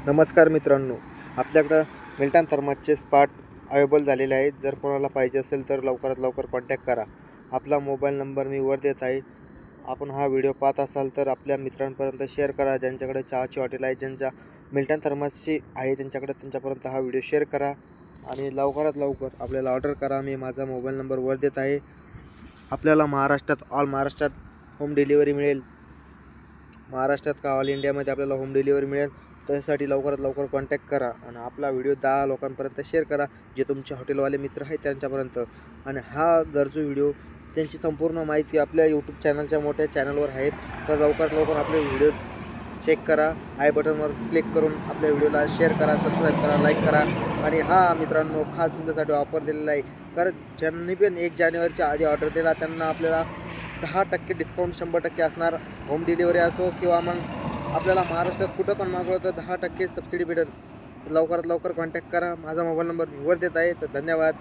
नमस्कार मित्रांनो, आपल्याकडं मिल्टन थर्मासचे स्पाट अवेलेबल झालेले आहेत. जर कोणाला पाहिजे असेल तर लवकरात लवकर कॉन्टॅक्ट करा. आपला मोबाईल नंबर मी वर देत आहे. आपण हा व्हिडिओ पाहत असाल तर आपल्या मित्रांपर्यंत शेअर करा. ज्यांच्याकडे चहाची हॉटेल आहे, ज्यांच्या मिल्टन थर्मासची आहे त्यांच्यापर्यंत हा व्हिडिओ शेअर करा आणि लवकरात लवकर आपल्याला ऑर्डर करा. मी माझा मोबाईल नंबर वर देत आहे. आपल्याला ऑल महाराष्ट्रात होम डिलिव्हरी मिळेल. महाराष्ट्रात का ऑल इंडियामध्ये आपल्याला होम डिलिव्हरी मिळेल. त्यासाठी लवकरात लवकर कॉन्टॅक्ट करा आणि आपला व्हिडिओ 10 लोकांपर्यंत शेअर करा, जे तुमचे हॉटेलवाले मित्र आहेत त्यांच्यापर्यंत. आणि हा गरजू व्हिडिओ त्यांची संपूर्ण माहिती आपल्या यूट्यूब चॅनलच्या मोठ्या चॅनलवर आहे. तर लवकरात लवकर आपले व्हिडिओ चेक करा. आय बटनवर क्लिक करून आपल्या व्हिडिओला शेअर करा, सबस्क्राईब करा, लाईक करा. आणि हा मित्रांनो, खास तुमच्यासाठी ऑफर दिलेला आहे. कारण ज्यांनी पण 1 जानेवारीच्या आधी ऑर्डर दिला त्यांना आपल्याला 10% डिस्काउंट 100% असणार. होम डिलिव्हरी असो किंवा मग आपल्याला महाराष्ट्रात कुठं पण मागवलं तर 10% सबसिडी भेटेल. लवकरात लवकर कॉन्टॅक्ट करा. माझा मोबाईल नंबर वर देत आहे. तर धन्यवाद.